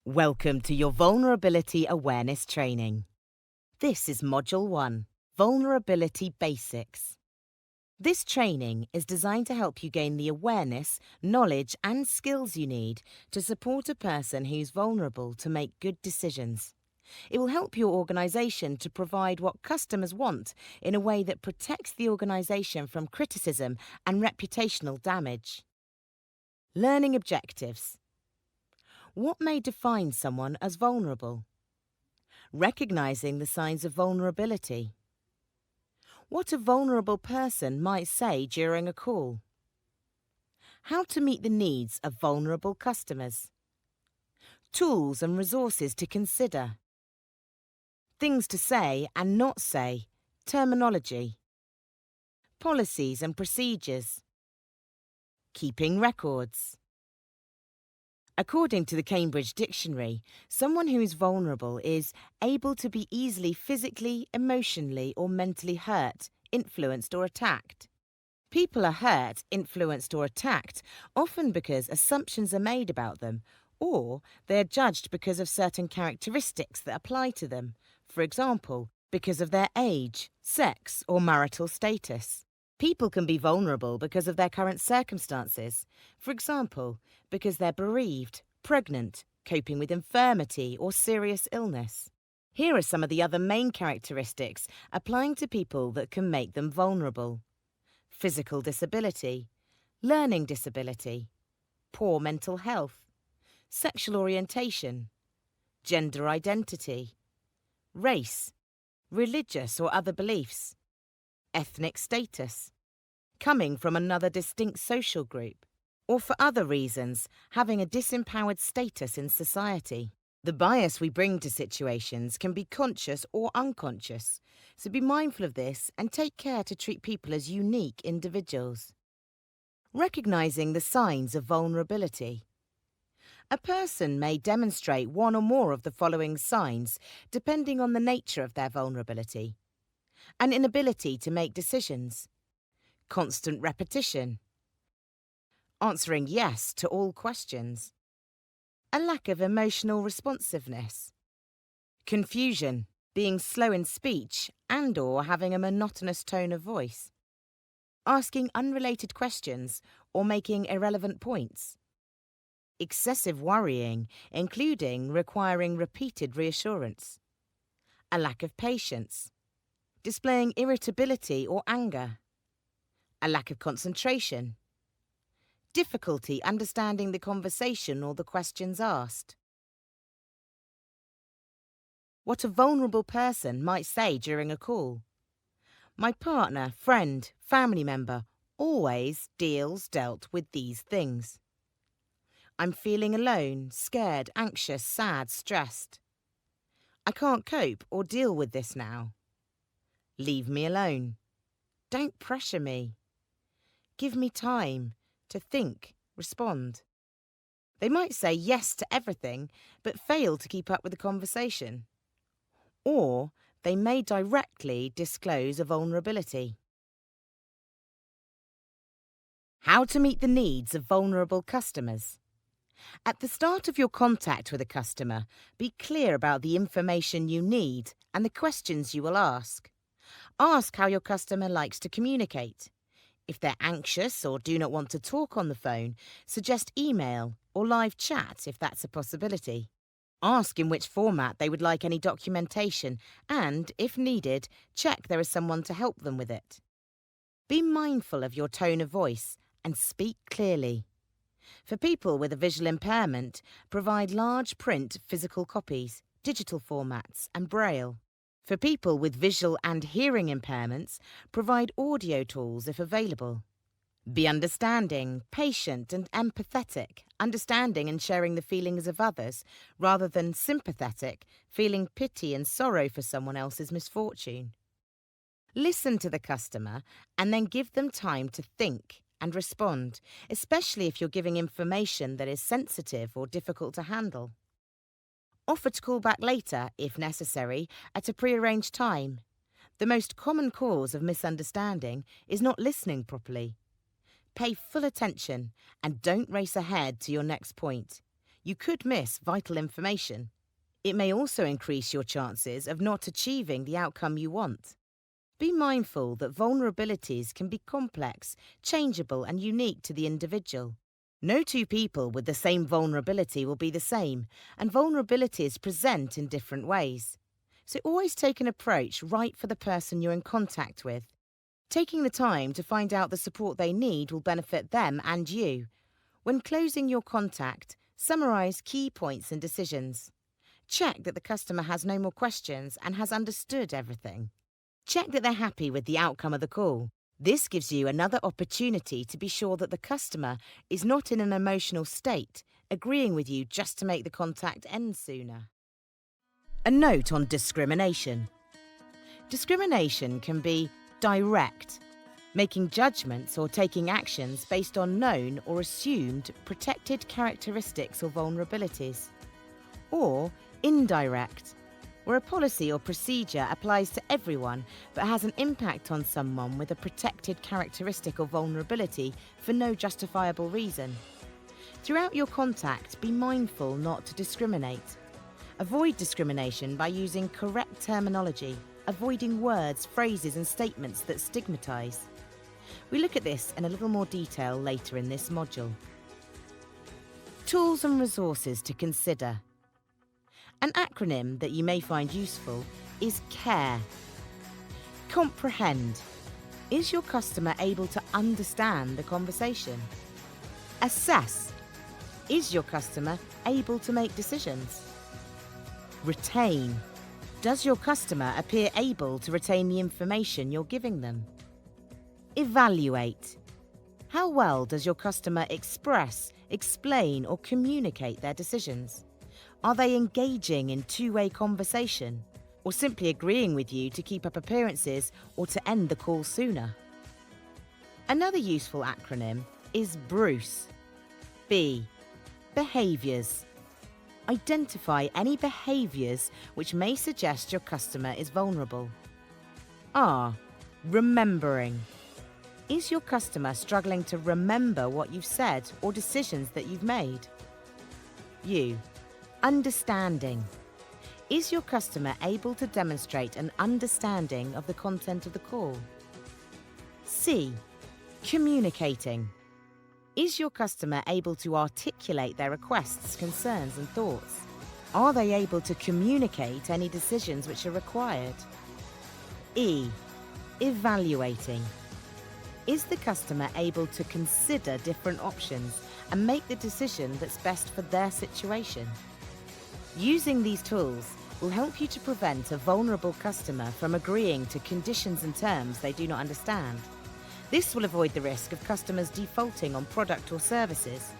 Welcome to your Vulnerability Awareness Training. This is Module 1, Vulnerability Basics. This training is designed to help you gain the awareness, knowledge and skills you need to support a person who's vulnerable to make good decisions. It will help your organisation to provide what customers want in a way that protects the organisation from criticism and reputational damage. Learning objectives. What may define someone as vulnerable? Recognizing the signs of vulnerability. What a vulnerable person might say during a call. How to meet the needs of vulnerable customers. Tools and resources to consider. Things to say and not say, terminology. Policies and procedures. Keeping records. According to the Cambridge Dictionary, someone who is vulnerable is able to be easily physically, emotionally or mentally hurt, influenced or attacked. People are hurt, influenced or attacked often because assumptions are made about them, or they are judged because of certain characteristics that apply to them, for example, because of their age, sex or marital status. People can be vulnerable because of their current circumstances, for example, because they're bereaved, pregnant, coping with infirmity or serious illness. Here are some of the other main characteristics applying to people that can make them vulnerable. Physical disability, learning disability, poor mental health, sexual orientation, gender identity, race, religious or other beliefs, ethnic status, coming from another distinct social group, or for other reasons, having a disempowered status in society. The bias we bring to situations can be conscious or unconscious, so be mindful of this and take care to treat people as unique individuals. Recognizing the signs of vulnerability. A person may demonstrate one or more of the following signs depending on the nature of their vulnerability. An inability to make decisions, constant repetition, answering yes to all questions, a lack of emotional responsiveness, confusion, being slow in speech and/or having a monotonous tone of voice, asking unrelated questions or making irrelevant points, excessive worrying, including requiring repeated reassurance, a lack of patience, displaying irritability or anger, a lack of concentration, difficulty understanding the conversation or the questions asked. What a vulnerable person might say during a call. My partner, friend, family member always dealt with these things. I'm feeling alone, scared, anxious, sad, stressed. I can't cope or deal with this now. Leave me alone. Don't pressure me. Give me time to think, respond. They might say yes to everything, but fail to keep up with the conversation. Or they may directly disclose a vulnerability. How to meet the needs of vulnerable customers. At the start of your contact with a customer, be clear about the information you need and the questions you will ask. Ask how your customer likes to communicate. If they're anxious or do not want to talk on the phone, suggest email or live chat if that's a possibility. Ask in which format they would like any documentation and, if needed, check there is someone to help them with it. Be mindful of your tone of voice and speak clearly. For people with a visual impairment, provide large print physical copies, digital formats and braille. For people with visual and hearing impairments, provide audio tools if available. Be understanding, patient and empathetic, understanding and sharing the feelings of others, rather than sympathetic, feeling pity and sorrow for someone else's misfortune. Listen to the customer and then give them time to think and respond, especially if you're giving information that is sensitive or difficult to handle. Offer to call back later, if necessary, at a prearranged time. The most common cause of misunderstanding is not listening properly. Pay full attention and don't race ahead to your next point. you could miss vital information. It may also increase your chances of not achieving the outcome you want. Be mindful that vulnerabilities can be complex, changeable, and unique to the individual. No two people with the same vulnerability will be the same, and vulnerabilities present in different ways. So always take an approach right for the person you're in contact with. Taking the time to find out the support they need will benefit them and you. When closing your contact, summarize key points and decisions. Check that the customer has no more questions and has understood everything. Check that they're happy with the outcome of the call. This gives you another opportunity to be sure that the customer is not in an emotional state, agreeing with you just to make the contact end sooner. A note on discrimination. Discrimination can be direct, making judgments or taking actions based on known or assumed protected characteristics or vulnerabilities. Or indirect, where a policy or procedure applies to everyone but has an impact on someone with a protected characteristic or vulnerability for no justifiable reason. Throughout your contact, be mindful not to discriminate. Avoid discrimination by using correct terminology, avoiding words, phrases, and statements that stigmatize. We look at this in a little more detail later in this module. Tools and resources to consider. An acronym that you may find useful is CARE. Comprehend. Is your customer able to understand the conversation? Assess. Is your customer able to make decisions? Retain. Does your customer appear able to retain the information you're giving them? Evaluate. How well does your customer express, explain, or communicate their decisions? Are they engaging in two-way conversation, or simply agreeing with you to keep up appearances or to end the call sooner? Another useful acronym is BRUCE. B. Behaviours. Identify any behaviours which may suggest your customer is vulnerable. R. Remembering. Is your customer struggling to remember what you've said or decisions that you've made? U. Understanding. Is your customer able to demonstrate an understanding of the content of the call? C. Communicating. Is your customer able to articulate their requests, concerns, and thoughts? Are they able to communicate any decisions which are required? E. Evaluating. Is the customer able to consider different options and make the decision that's best for their situation? Using these tools will help you to prevent a vulnerable customer from agreeing to conditions and terms they do not understand. This will avoid the risk of customers defaulting on product or services.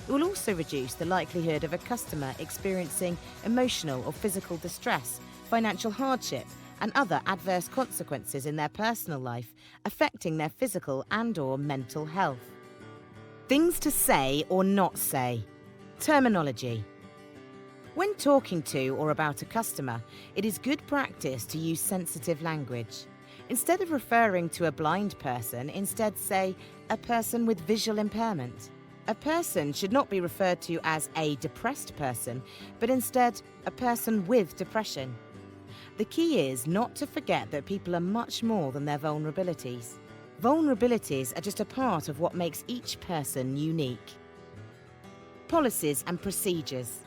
It will also reduce the likelihood of a customer experiencing emotional or physical distress, financial hardship, and other adverse consequences in their personal life, affecting their physical and/or mental health. Things to say or not say. Terminology. When talking to or about a customer, it is good practice to use sensitive language. Instead of referring to a blind person, instead say, a person with visual impairment. A person should not be referred to as a depressed person, but instead a person with depression. The key is not to forget that people are much more than their vulnerabilities. Vulnerabilities are just a part of what makes each person unique. Policies and procedures.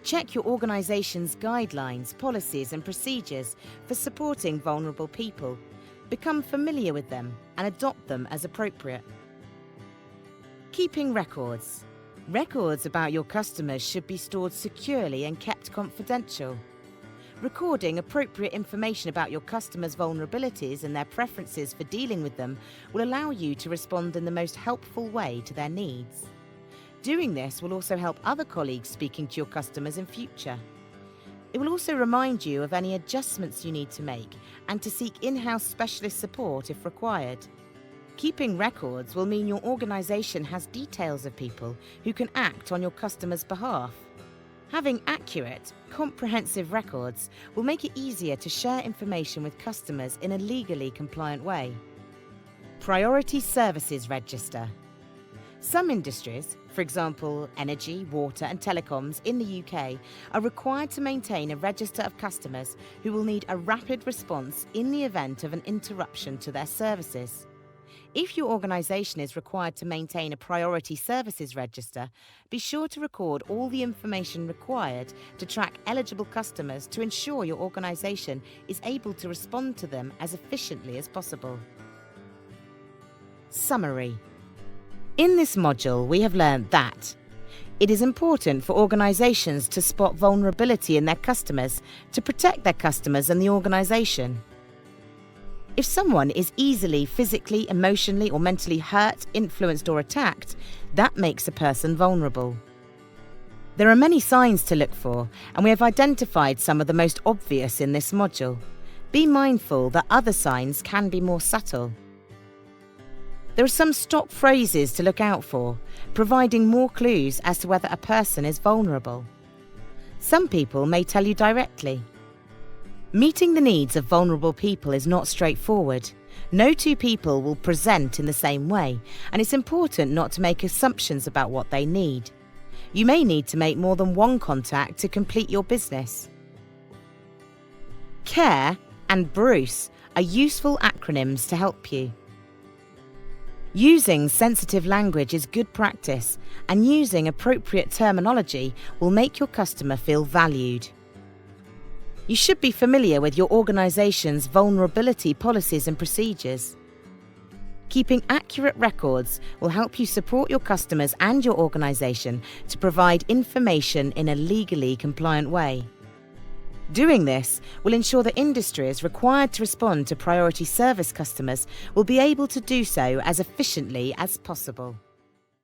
Check your organisation's guidelines, policies and procedures for supporting vulnerable people. Become familiar with them and adopt them as appropriate. Keeping records. Records about your customers should be stored securely and kept confidential. Recording appropriate information about your customers' vulnerabilities and their preferences for dealing with them will allow you to respond in the most helpful way to their needs. Doing this will also help other colleagues speaking to your customers in future. It will also remind you of any adjustments you need to make and to seek in-house specialist support if required. Keeping records will mean your organisation has details of people who can act on your customers' behalf. Having accurate, comprehensive records will make it easier to share information with customers in a legally compliant way. Priority Services Register. Some industries, for example energy, water and telecoms in the UK, are required to maintain a register of customers who will need a rapid response in the event of an interruption to their services. If your organisation is required to maintain a priority services register, be sure to record all the information required to track eligible customers to ensure your organisation is able to respond to them as efficiently as possible. Summary. In this module, we have learned that it is important for organisations to spot vulnerability in their customers to protect their customers and the organisation. If someone is easily physically, emotionally or mentally hurt, influenced or attacked, that makes a person vulnerable. There are many signs to look for, and we have identified some of the most obvious in this module. Be mindful that other signs can be more subtle. There are some stock phrases to look out for, providing more clues as to whether a person is vulnerable. Some people may tell you directly. Meeting the needs of vulnerable people is not straightforward. No two people will present in the same way, and it's important not to make assumptions about what they need. You may need to make more than one contact to complete your business. CARE and BRUCE are useful acronyms to help you. Using sensitive language is good practice, and using appropriate terminology will make your customer feel valued. You should be familiar with your organisation's vulnerability policies and procedures. Keeping accurate records will help you support your customers and your organisation to provide information in a legally compliant way. Doing this will ensure that industries required to respond to priority service customers will be able to do so as efficiently as possible.